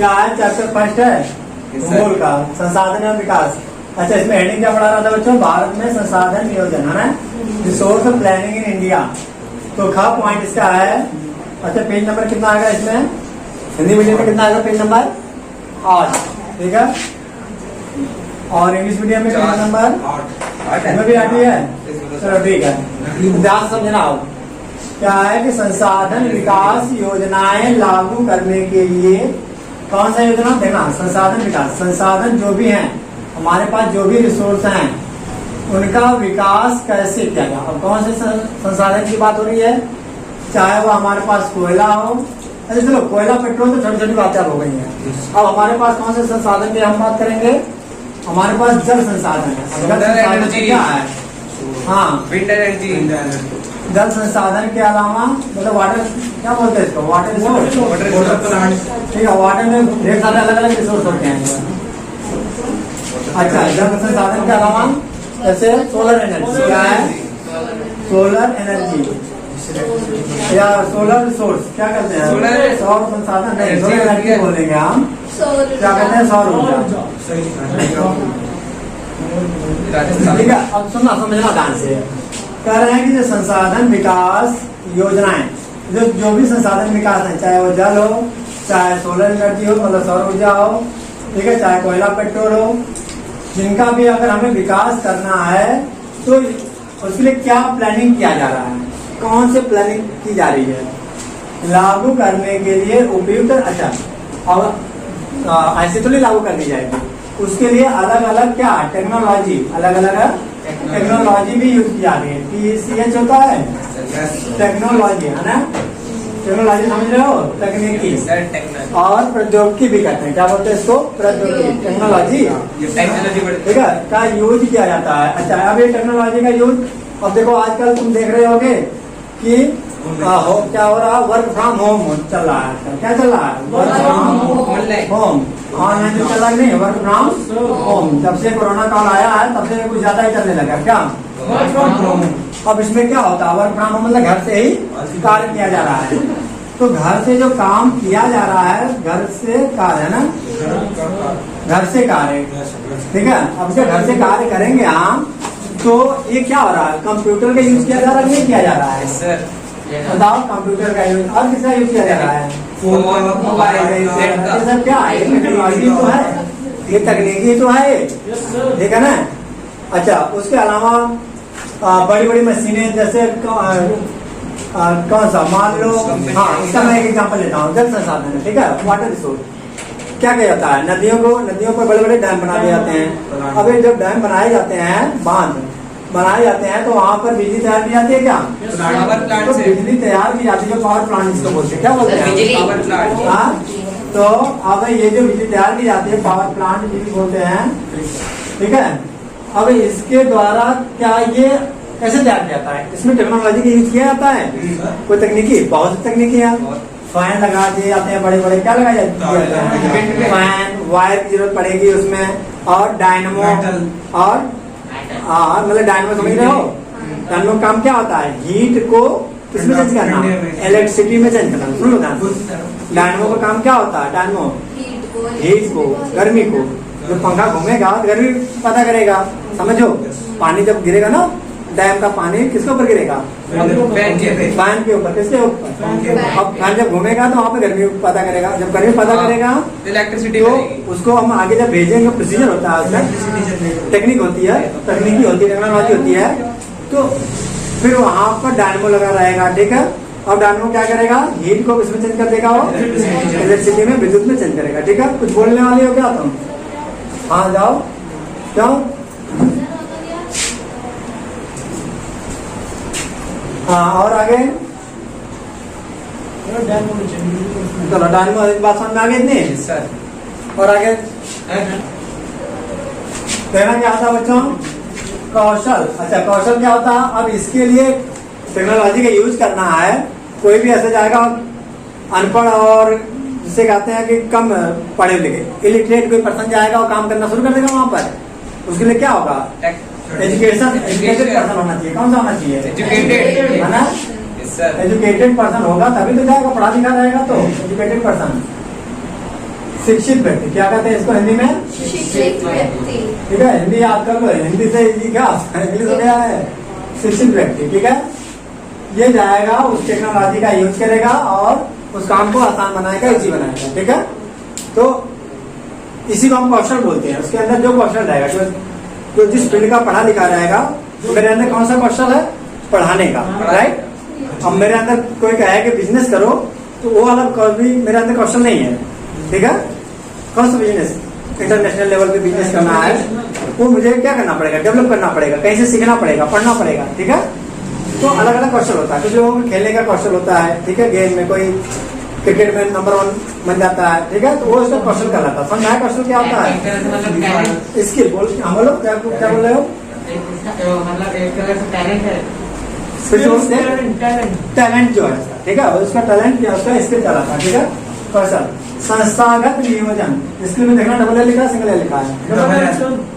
क्या है? Chapter first है भूगोल का, संसाधन और विकास। अच्छा, इसमें हेडिंग क्या पढ़ा रहा था बच्चों? भारत में संसाधन नियोजन, है ना, रिसोर्स प्लानिंग इन इंडिया। तो खा पॉइंट इसका है। अच्छा, पेज नंबर कितना आएगा इसमें? हिंदी मीडियम में कितना आएगा पेज नंबर? 8, ठीक है। और इंग्लिश मीडियम में पेज नंबर 8 में भी आती है। चलो ठीक है, ध्यान समझना हो। क्या है कि संसाधन विकास योजनाएं लागू करने के लिए कौन सा योजना देना? संसाधन विकास। संसाधन जो भी हैं हमारे पास, जो भी रिसोर्स हैं, उनका विकास कैसे किया जाए। अब कौन से संसाधन की बात हो रही है? चाहे वो हमारे पास कोयला हो। अच्छा चलो, कोयला पेट्रोल तो छोटी छोटी बातें हो गई हैं। अब हमारे पास कौन से संसाधन की हम बात करेंगे? हमारे पास जल संसाधन है। जल संसाधन क्या है? हाँ, विंड एनर्जी। जल संसाधन के अलावा मतलब वाटर, क्या बोलते हैं इसको? Water resource. ठीक है, वाटर में ढेर सारे अलग अलग रिसोर्स होते हैं। अच्छा, जल संसाधन के अलावा जैसे सोलर एनर्जी। क्या है? सोलर एनर्जी या सोलर रिसोर्स। क्या कहते हैं? सौर संसाधन नहीं, सोलर एनर्जी बोलेंगे हम। क्या कहते हैं? सौर ऊर्जा। ठीक है, अब सुनना, समझना ध्यान से। कह रहे हैं कि जो संसाधन विकास योजनाएं, जो भी संसाधन विकास है, चाहे वो जल हो, चाहे सोलर एनर्जी हो, मतलब सौर ऊर्जा हो, ठीक है, चाहे कोयला पेट्रोल हो, जिनका भी अगर हमें विकास करना है तो उसके लिए क्या प्लानिंग किया जा रहा है? कौन से प्लानिंग की जा रही है? लागू करने के लिए उपयुक्त। अच्छा, और ऐसे तो नहीं लागू कर दी जाएगी, उसके लिए अलग अलग क्या टेक्नोलॉजी, अलग अलग टेक्नोलॉजी भी यूज की जा रही है। TCH होता है टेक्नोलॉजी, है ना। टेक्नोलॉजी समझ रहे हो? तकनीकी और प्रौद्योगिकी भी कहते हैं। क्या बोलते हैं इसको? प्रौद्योगिकी, टेक्नोलॉजी, ठीक है, का यूज किया जाता है। अच्छा, अब ये टेक्नोलॉजी का यूज, अब देखो आजकल तुम देख रहे होगे कि क्या हो रहा है? वर्क फ्रॉम होम चल रहा है। क्या चल रहा है? वर्क फ्रॉम होम, ऑनलाइन जो चल रहा है, नहीं, वर्क फ्रॉम होम। जब से कोरोना काल आया है तब से कुछ ज्यादा ही चलने लगा। क्या वर्क फ्रॉम होम? अब इसमें क्या होता है? वर्क फ्रॉम होम मतलब घर से ही कार्य किया जा रहा है। तो घर से जो काम किया जा रहा है, घर से कार्य, है ना, घर से कार्य, ठीक है। अब जब घर से कार्य करेंगे हम, तो ये क्या हो रहा है? कंप्यूटर का यूज किया जा रहा है, नहीं किया जा रहा है? बताओ, कंप्यूटर का यूज और किसका यूज किया जा रहा है? मोबाइल। ये सब क्या है? टेक्नोलॉजी तो है, ये तकनीकी तो है, ठीक है ना। अच्छा, उसके अलावा बड़ी बड़ी मशीनें, जैसे कौन सा, मान लो, हाँ, इसका मैं एक एग्जांपल लेता हूँ। जल संसाधन है, ठीक है, वाटर रिसोर्स। क्या किया जाता है? नदियों पर बड़े बड़े डैम बना दिए जाते हैं। अब जब डैम बनाए जाते हैं, बांध बनाए जाते हैं, तो वहाँ पर बिजली तैयार की जाती है। क्या तो बिजली तैयार की जाती है? पावर प्लांट इसको बोलते हैं। क्या बोलते हैं? हाँ, तो अब ये जो बिजली तैयार की जाती है, पावर प्लांट जिसे बोलते हैं, ठीक है। अब इसके द्वारा क्या ये कैसे तैयार किया जाता है? इसमें टेक्नोलॉजी का यूज किया जाता है। कोई तकनीकी, बहुत सी तकनीकी है। फैन लगा दिए जाते हैं, बड़े बड़े, क्या लगाए जाते हैं? फैन, वायर की जरूरत पड़ेगी उसमें, और डायनमो, और मतलब डायनमो समझ रहे हो? डायनमो काम क्या होता है? हीट को किसमें चेंज करना? इलेक्ट्रिसिटी में चेंज करना। सुनो ना, डायनमो का काम क्या होता है? डायनमो हीट को, गर्मी को, जो पंखा घूमेगा गर्मी पैदा करेगा। समझो, पानी जब गिरेगा ना, डैम का पानी किसके ऊपर गिरेगा? फैन के ऊपर। किसके ऊपर? अब फैन जब घूमेगा तो वहाँ पे गर्मी पैदा करेगा। जब गर्मी पैदा करेगा इलेक्ट्रिसिटी, तो उसको हम आगे जब भेजेंगे, प्रोसीजर होता है उसमें, टेक्निक होती है, तकनीकी होती है, टेक्नोलॉजी होती है। तो फिर वहाँ पर डायनमो लगा रहेगा, ठीक है। अब डायनमो क्या करेगा? हीट को किसमें चेंज कर देगा? वो इलेक्ट्रिसिटी में, विद्युत में चेंज करेगा, ठीक है। कुछ बोलने वाले हो क्या तुम? हाँ, जाओ जाओ। हाँ, और आगे चलो, डायनमो बात समझ में आ गई इतनी सर। और आगे कहना क्या था बच्चों? कौशल। अच्छा, कौशल क्या होता है? अब इसके लिए टेक्नोलॉजी का यूज करना है। कोई भी ऐसे जाएगा अनपढ़, और जिसे कहते हैं कि कम पढ़े लिखे, इलिटरेट कोई पर्सन जाएगा और काम करना शुरू कर देगा वहां पर, उसके लिए क्या होगा? एजुकेटेड पर्सन होना चाहिए। कौन सा होना चाहिए? एजुकेटेड, है ना। एजुकेटेड पर्सन होगा तभी तो जाएगा, पढ़ा लिखा रहेगा तो एजुकेटेड पर्सन। शिक्षित व्यक्ति, क्या कहते हैं इसको हिंदी में? शिक्षित व्यक्ति। ठीक है, हिंदी याद कर लो, हिंदी से इजी क्या इंग्लिश हो गया है। शिक्षित व्यक्ति, ठीक है, ये जाएगा उस टेक्नोलॉजी का यूज करेगा और उस काम को आसान बनाएगा, इजी बनाएगा। ठीक है, तो इसी को हम कौशल बोलते हैं। उसके अंदर जो कौशल रहेगा, जो जिस फील्ड का पढ़ा लिखा रहेगा, तो मेरे अंदर कौन सा कौशल है? पढ़ाने का, राइट। अब मेरे अंदर कोई कहे कि बिजनेस करो, तो वो वाला भी मेरे अंदर कौशल नहीं है। ठीक है, कौन सा बिजनेस? इंटरनेशनल लेवल पे बिजनेस करना है, वो मुझे क्या करना पड़ेगा? डेवलप करना पड़ेगा, कहीं से सीखना पड़ेगा, पढ़ना पड़ेगा। ठीक है, तो अलग अलग कौशल होता है। कुछ लोगों को खेलने का कौशल होता है, ठीक है, गेम में कोई क्रिकेट में नंबर 1 बन जाता है, ठीक है, तो वो इसका कौशल कहलाता है। समझ आया कौशल क्या होता है? स्किल बोल, हम बोलो क्या बोल रहे हो? मतलब एक तरह से टैलेंट है, टैलेंट जो है, ठीक है, उसका टैलेंट क्या, उसका स्किल कहलाता है। ठीक है, कौशल। संस्थागत नियोजन, स्किल में देखना डबल ए लिखा है, सिंगल ए लिखा है।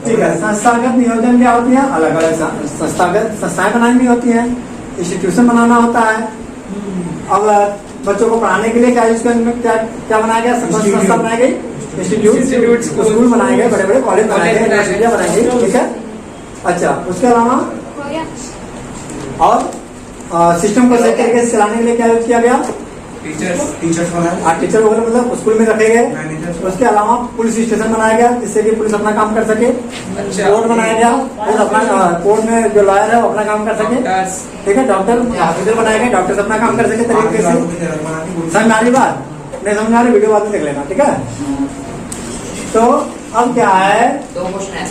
ठीक है, संस्थागत नियोजन क्या होती है? अलग अलग संस्थाएं बनानी होती है, इंस्टीट्यूशन बनाना होता है। अब बच्चों को पढ़ाने के लिए क्या यूज करने में क्या बनाया गया? संस्था बनाई गई, इंस्टीट्यूट, स्कूल बनाए गए, बड़े बड़े कॉलेज बनाए गए, यूनिवर्सिटियां बनाई गई। ठीक है, अच्छा, उसके अलावा और सिस्टम को सही तरीके से चलाने के लिए क्या यूज किया गया? टीचर्स बनाए, टीचर वगैरह मतलब स्कूल में रखे गए। उसके अलावा पुलिस स्टेशन बनाया गया, जिससे कि पुलिस अपना काम कर सके। कोर्ट बनाया गया, कोर्ट में जो लॉयर है वो अपना काम कर सके। ठीक है, डॉक्टर, हॉस्पिटल बनाए गए, डॉक्टर अपना काम कर सके तरीके से। समझ में आ रही बात? नहीं समझ में आ रही, वीडियो बाद में देख लेना। ठीक है, तो अब क्या है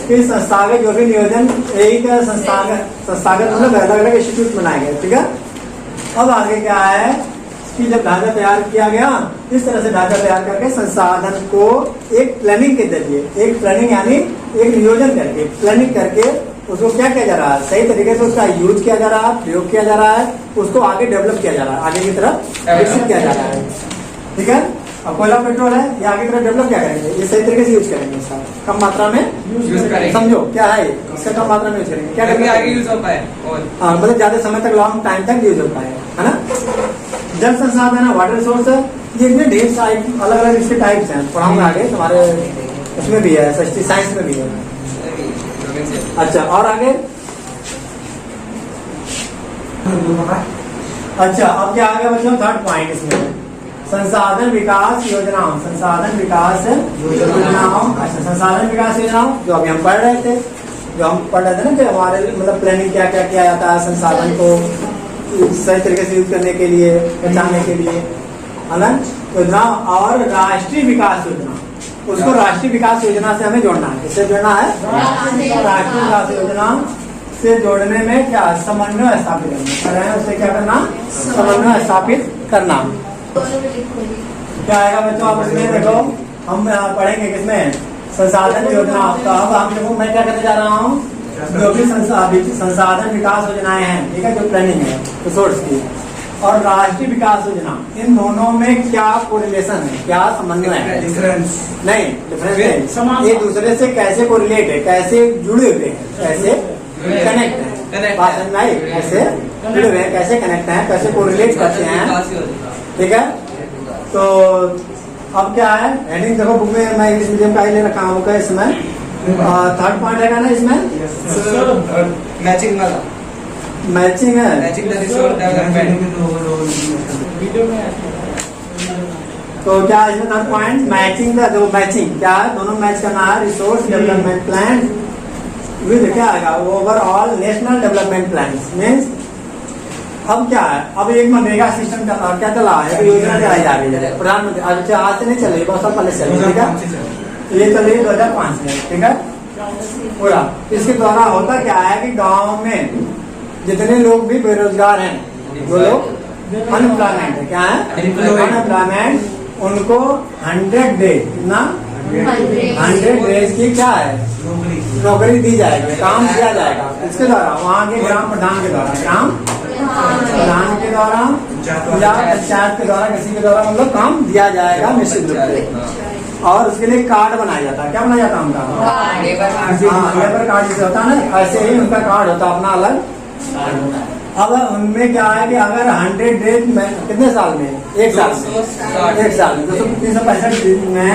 कि संस्थागत जो भी नियोजन, एक संस्थागत मतलब अलग अलग इंस्टीट्यूट बनाए गए। ठीक है, अब आगे क्या है कि जब ढांचा तैयार किया गया, इस तरह से ढांचा तैयार करके संसाधन को एक प्लानिंग के जरिए, एक प्लानिंग यानी एक नियोजन करके, प्लानिंग करके उसको क्या किया जा रहा है? सही तरीके से उसका यूज किया जा रहा है, प्रयोग किया जा रहा है, उसको आगे डेवलप किया जा रहा है, आगे की तरफ विकसित किया जा रहा है। ठीक है, अब कोयला पेट्रोल है, ये आगे की तरफ डेवलप क्या करेंगे? ये सही तरीके से यूज करेंगे, इसका कम मात्रा में यूज करेंगे। समझो क्या है, इसका कम मात्रा में यूज करेंगे, क्या करेंगे? आगे यूज हो पाए, हाँ, मतलब ज्यादा समय तक, लॉन्ग टाइम तक यूज हो पाए, है ना। जल संसाधन है, वाटर सोर्स है, ये इतने ढेर सारे अलग अलग इसके टाइप्स हैं, पढ़ाऊंगा आगे, तुम्हारे उसमें भी है, साइंस में भी है। अच्छा, और आगे, अच्छा, अब क्या आ गया बच्चों? थर्ड पॉइंट इसमें संसाधन विकास योजनाओं, संसाधन विकास योजनाओं। अच्छा, संसाधन विकास योजनाओं जो अभी हम पढ़ रहे थे, ना, कि हमारे मतलब प्लानिंग क्या क्या किया जाता है संसाधन को सही तरीके से यूज करने के लिए, बचाने के लिए, है ना, योजना। और राष्ट्रीय विकास योजना, उसको राष्ट्रीय विकास योजना से हमें जोड़ना है। किससे जोड़ना है? राष्ट्रीय विकास योजना से जोड़ने में क्या? समन्वय स्थापित करना है। उससे क्या करना? समन्वय स्थापित करना। क्या आएगा बच्चों? आप उसमें देखो, हम पढ़ेंगे किसमें? संसाधन योजना। तो अब हम देखो, मैं क्या करने जा रहा हूँ, जो भी संसाधन विकास योजनाएं हैं, ठीक है, जो प्लानिंग है रिसोर्स की, और राष्ट्रीय विकास योजना, इन दोनों में क्या कोरिलेशन है, क्या समन्वय है? डिफरेंस नहीं, डिफरेंस नहीं, एक दूसरे से कैसे कोरिलेट है, कैसे जुड़े हुए हैं, कैसे कनेक्ट है, बात समझ में आई? कैसे जुड़े हुए हैं, कैसे कनेक्ट है, कैसे कोरिलेट करते हैं। ठीक है, तो अब क्या है हेडिंग देखो, बुक में मैं इंग्लिश मीडियम का ही ले रखा हूँ का इसमें। थर्ड पॉइंट है ना इसमें, मैचिंग वाला, मैचिंग है, मैचिंग द रिसोर्स डेवलपमेंट। तो क्या इसमें थर्ड पॉइंट मैचिंग द, जो मैचिंग क्या है, दोनों मैच करना है, रिसोर्स डेवलपमेंट प्लान विद क्या आएगा, overall national development plan means. अब क्या है, अब एक मनरेगा सिस्टम क्या चला है, योजना चलाई जा रही है प्रधानमंत्री, अच्छा आज से नहीं चल रही, बहुत साल पहले चल रही, ठीक है, ये चल रही 2005 में, ठीक है पूरा। इसके द्वारा होता क्या है कि गांव में जितने लोग भी बेरोजगार हैं, वो लोग अनएम्प्लॉयमेंट है, क्या है अनएम्प्लॉयमेंट, उनको 100 डेज कितना 100 डेज की क्या है नौकरी दी जाएगी, काम दिया जाएगा। इसके द्वारा वहाँ के ग्राम प्रधान के द्वारा, ग्राम प्रधान के द्वारा या पंचायत के द्वारा, किसी के द्वारा मतलब काम दिया जाएगा निश्चित रूप से। और उसके लिए कार्ड बनाया जाता है, क्या बनाया जाता है उनका? हाँ, लेबर कार्ड जैसे होता है ना, ऐसे ही उनका कार्ड होता है अपना अलग। अब उनमें क्या है कि अगर 100 डेज में कितने साल में, एक साल में 265 दिन में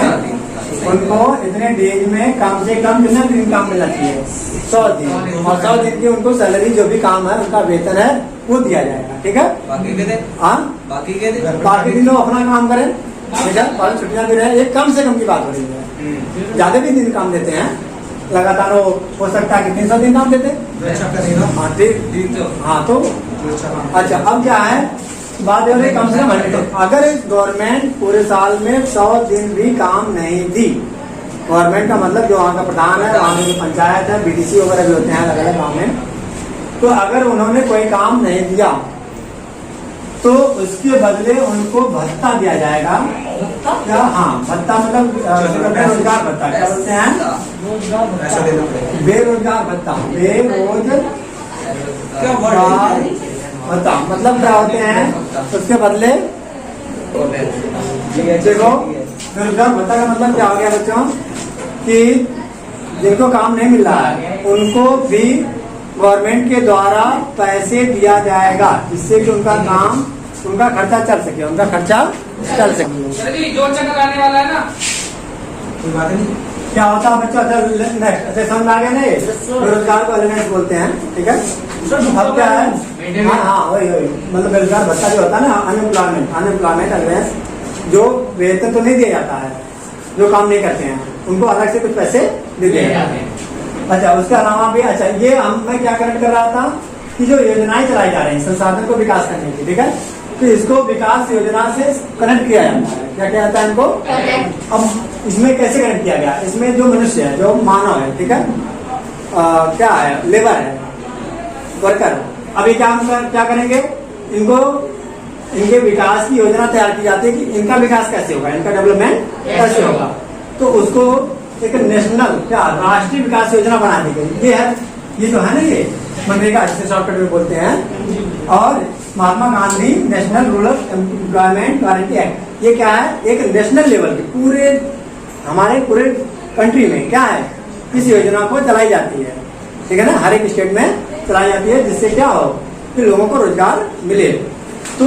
उनको इतने डेज में कम से कम कितना दिन काम मिलना चाहिए, 100 दिन, और 100 दिन की उनको सैलरी जो भी काम है उनका वेतन है वो दिया जाएगा। ठीक है, बाकी के दिन हाँ बाकी के दिन बाकी दिन लोग अपना काम करें। ठीक है, और छुट्टियां भी रहे, ये कम से कम की बात हो रही है। ज्यादा भी दिन काम देते हैं, लगातार हो सकता है कि 300 दिन काम देते हैं। अच्छा करेगा। हाँ ठीक, दिन तो हाँ तो अच्छा अब क्या है बात हो रही कम से कम 100। अगर गवर्नमेंट पूरे साल में 100 दिन भी काम नहीं दी, गवर्नमेंट का मतलब जो वहाँ का प्रधान है, वहाँ की पंचायत है, बीडीसी वगैरह भी होते हैं अलग अलग गाँव में, तो अगर उन्होंने कोई काम नहीं दिया तो उसके बदले उनको भत्ता दिया जाएगा। क्या? हाँ भत्ता मतलब बेरोजगार भत्ता, क्या बोलते हैं? पैसा देना पड़ेगा। बेरोजगार भत्ता, बेरोजगार क्या वर्ड भत्ता मतलब क्या होते हैं उसके बदले। देखो बेरोजगार भत्ता का मतलब क्या हो गया बच्चों कि जिनको काम नहीं मिल रहा है उनको भी गवर्नमेंट के द्वारा पैसे दिया जाएगा, जिससे कि उनका काम, उनका खर्चा चल सके, उनका खर्चा चल सके। जो चक्कर आने वाला है ना, कोई बात नहीं। क्या होता है बच्चों? अच्छा समझ आ गया नहीं? बेरोजगार को अलाउंस बोलते हैं। ठीक है, अब क्या है? हाँ हाँ वही मतलब बेरोजगार भत्ता जो होता है ना, अनएम्प्लॉयमेंट अलाउंस, जो वेतन तो नहीं दिया जाता है, जो काम नहीं करते हैं उनको अलग से कुछ पैसे दे दिए जाते हैं। अच्छा उसके अलावा भी अच्छा ये मैं क्या कनेक्ट कर रहा था कि जो योजनाएं चलाई जा रही हैं संसाधन को विकास करने की, ठीक है, तो इसको विकास योजना से कनेक्ट किया जाता है। क्या क्या जाता है इनको? अब इसमें कैसे कनेक्ट किया गया? इसमें जो मनुष्य है, जो मानव है, ठीक है, क्या है, लेबर है, वर्कर, अभी क्या करेंगे? इनको इनके विकास की योजना तैयार की जाती है कि इनका विकास कैसे होगा, इनका डेवलपमेंट कैसे होगा, तो उसको एक नेशनल क्या राष्ट्रीय विकास योजना बना दी गई। ये है, ये जो है ना, ये मनरेगा जिसे शॉर्टकट में बोलते हैं, और Mahatma Gandhi national rural employment guarantee act, ये क्या है? एक नेशनल लेवल के पूरे हमारे पूरे कंट्री में क्या है, इस योजना को चलाई जाती है। ठीक है ना, हर एक स्टेट में चलाई जाती है, जिससे क्या हो कि लोगों को रोजगार मिले। तो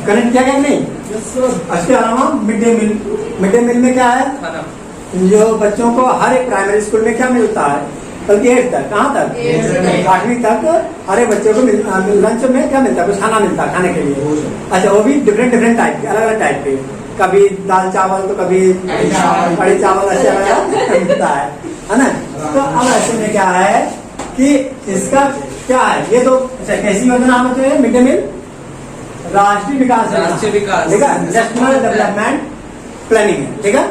कनेक्ट किया गया नहीं? इसके अलावा मिड डे मील में क्या है, खाना जो बच्चों को हर एक प्राइमरी स्कूल में क्या मिलता है, बल्कि 8 तक, कहाँ तक, 8वीं तक हर एक बच्चों को लंच में क्या मिलता है, कुछ खाना मिलता है खाने के लिए। अच्छा वो भी डिफरेंट टाइप के, अलग अलग टाइप के, कभी दाल चावल तो कभी कड़ी चावल, ऐसे अलग मिलता है ना। तो अब ऐसे में क्या है कि इसका क्या है, ये तो अच्छा कैसी योजना है? मिड डे मील राष्ट्रीय विकास, ठीक है, नेशनल डेवलपमेंट प्लानिंग है। ठीक है,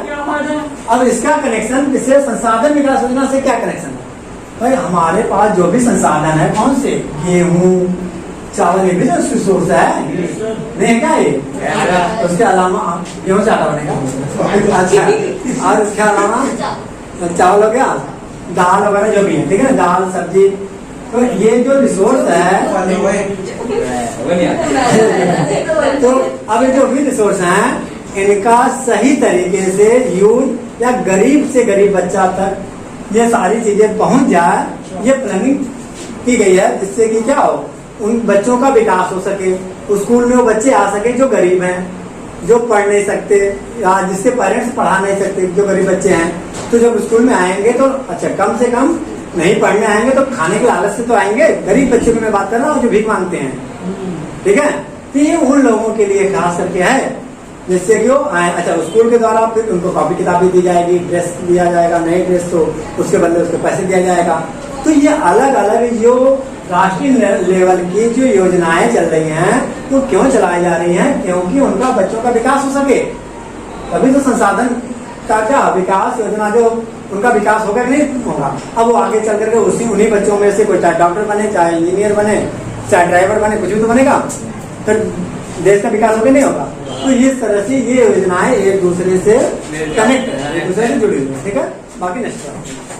अब इसका कनेक्शन किससे? संसाधन विकास योजना से क्या कनेक्शन है भाई? हमारे पास जो भी संसाधन है, कौन से, गेहूं चावल, ये भी जो रिसोर्स है नहीं क्या ये? उसके अलावा गेहूं चावल बनेगा। अच्छा, और उसके अलावा चावल हो गया, दाल वगैरह जो भी है, ठीक है, दाल सब्जी, तो ये जो रिसोर्स है, तो अब ये जो भी रिसोर्स हैं इनका सही तरीके से यूज, या गरीब से गरीब बच्चा तक ये सारी चीजें पहुंच जाए, ये प्लानिंग की गई है, जिससे कि क्या हो, उन बच्चों का विकास हो सके, स्कूल में वो बच्चे आ सके जो गरीब हैं, जो पढ़ नहीं सकते, या जिसके पेरेंट्स पढ़ा नहीं सकते, जो गरीब बच्चे हैं, तो जब स्कूल में आएंगे तो अच्छा कम से कम नहीं पढ़ने आएंगे तो खाने के लालच से तो आएंगे। गरीब बच्चों की मैं बात कर रहा हूँ जो भीख मांगते हैं, ठीक है, तो ये उन लोगों के लिए खास करके है, जिससे कि वो आए। अच्छा स्कूल के द्वारा फिर उनको कॉपी किताब भी दी जाएगी, ड्रेस दिया जाएगा, नई ड्रेस, तो उसके बदले उसके पैसे दिया जाएगा। तो ये अलग अलग जो राष्ट्रीय लेवल की जो योजनाएं चल रही हैं वो क्यों चलाई जा रही हैं? क्योंकि उनका बच्चों का विकास हो सके, तभी तो संसाधन का क्या विकास योजना, जो उनका विकास होगा कि नहीं होगा। अब वो आगे चल करके उन्हीं बच्चों में से कोई चाहे डॉक्टर बने, चाहे इंजीनियर बने, चाहे ड्राइवर बने, कुछ भी तो बनेगा, तो देश का विकास होगा नहीं होगा। तो इस तरह से ये योजनाएं एक दूसरे से कनेक्ट है, एक दूसरे से जुड़ी हुई है। ठीक है, बाकी नेक्स्ट